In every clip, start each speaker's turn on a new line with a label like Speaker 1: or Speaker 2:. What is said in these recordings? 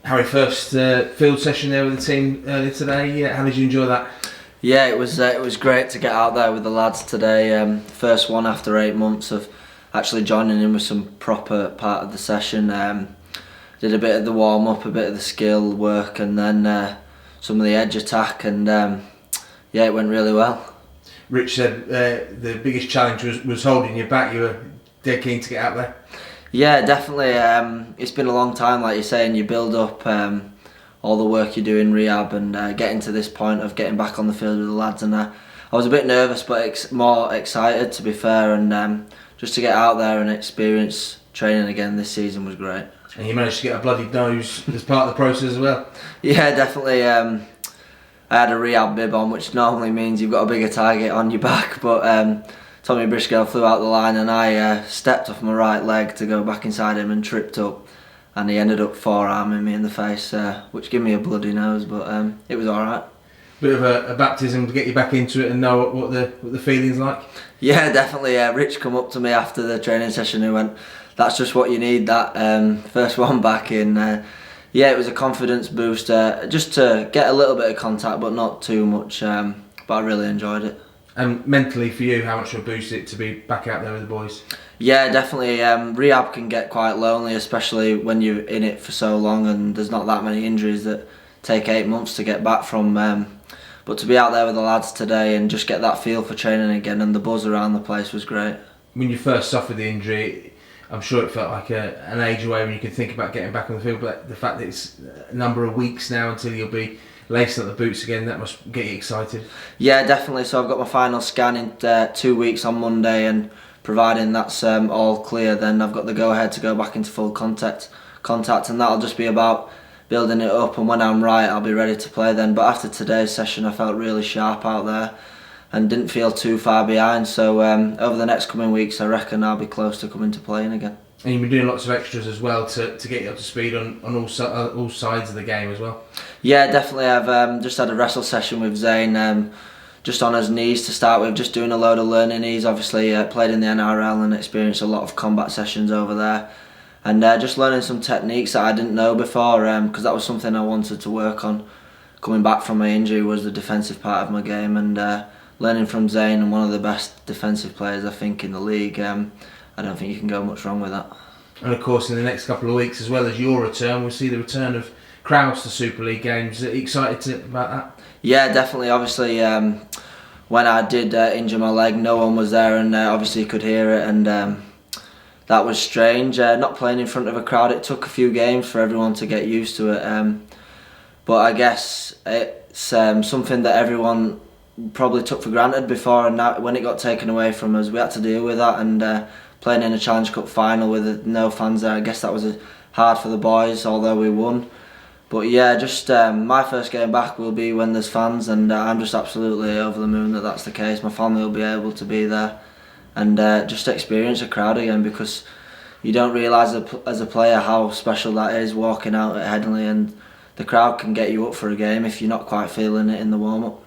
Speaker 1: Harry, first field session there with the team earlier today. How did you enjoy that?
Speaker 2: Yeah, it was great to get out there with the lads today. First one after 8 months of actually joining in with some proper part of the session. Did a bit of the warm up, a bit of the skill work, and then some of the edge attack, and yeah, it went really well.
Speaker 1: Rich said the biggest challenge was holding you back. You were dead keen to get out there.
Speaker 2: Yeah, definitely. It's been a long time, like you're saying. You build up all the work you do in rehab and getting to this point of getting back on the field with the lads. And I was a bit nervous, but more excited, to be fair. And just to get out there and experience training again this season was great.
Speaker 1: And you managed to get a bloody nose as part of the process as well.
Speaker 2: Yeah, definitely. I had a rehab bib on, which normally means you've got a bigger target on your back, but Tommy Briscoe flew out the line and I stepped off my right leg to go back inside him and tripped up, and he ended up forearming me in the face, which gave me a bloody nose, but it was alright.
Speaker 1: Bit of a baptism to get you back into it and know what the feeling's like.
Speaker 2: Yeah, definitely. Rich come up to me after the training session and went, "That's just what you need, that first one back in." Yeah, it was a confidence booster, just to get a little bit of contact, but not too much. But I really enjoyed it.
Speaker 1: And mentally for you, how much of a boost it to be back out there with the boys?
Speaker 2: Yeah, definitely. Rehab can get quite lonely, especially when you're in it for so long and there's not that many injuries that take 8 months to get back from. But to be out there with the lads today and just get that feel for training again, and the buzz around the place was great.
Speaker 1: When you first suffered the injury, I'm sure it felt like an age away when you could think about getting back on the field, but the fact that it's a number of weeks now until you'll be lacing up the boots again, that must get you excited.
Speaker 2: Yeah, definitely. So I've got my final scan in 2 weeks on Monday, and providing that's all clear, then I've got the go-ahead to go back into full contact, and that'll just be about building it up, and when I'm right I'll be ready to play then. But after today's session I felt really sharp out there and didn't feel too far behind, so over the next coming weeks I reckon I'll be close to coming to playing again.
Speaker 1: And you've been doing lots of extras as well to get you up to speed on all sides of the game as well.
Speaker 2: Yeah, definitely. I've just had a wrestle session with Zane, just on his knees to start with, just doing a load of learning. He's obviously played in the NRL and experienced a lot of combat sessions over there, and just learning some techniques that I didn't know before, because that was something I wanted to work on. Coming back from my injury was the defensive part of my game, and learning from Zane, and one of the best defensive players I think in the league. I don't think you can go much wrong with that.
Speaker 1: And of course in the next couple of weeks, as well as your return, we'll see the return of crowds to Super League games. Are you excited about that?
Speaker 2: Yeah, definitely. Obviously when I did injure my leg, no one was there, and obviously you could hear it, and that was strange. Not playing in front of a crowd, it took a few games for everyone to get used to it, but I guess it's something that everyone probably took for granted before, and now when it got taken away from us we had to deal with that, and playing in a Challenge Cup final with no fans there, I guess that was hard for the boys, although we won. But yeah, just my first game back will be when there's fans, and I'm just absolutely over the moon that that's the case. My family will be able to be there and just experience a crowd again, because you don't realise as a player how special that is, walking out at Headingley, and the crowd can get you up for a game if you're not quite feeling it in the warm-up.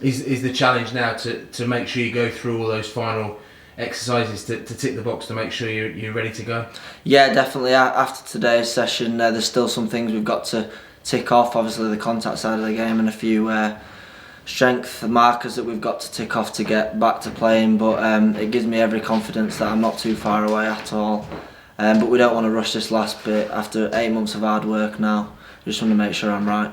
Speaker 1: Is the challenge now to make sure you go through all those final exercises to tick the box to make sure you're ready to go?
Speaker 2: Yeah, definitely. After today's session, there's still some things we've got to tick off. Obviously the contact side of the game, and a few strength markers that we've got to tick off to get back to playing, but it gives me every confidence that I'm not too far away at all. But we don't want to rush this last bit. After 8 months of hard work now, I just want to make sure I'm right.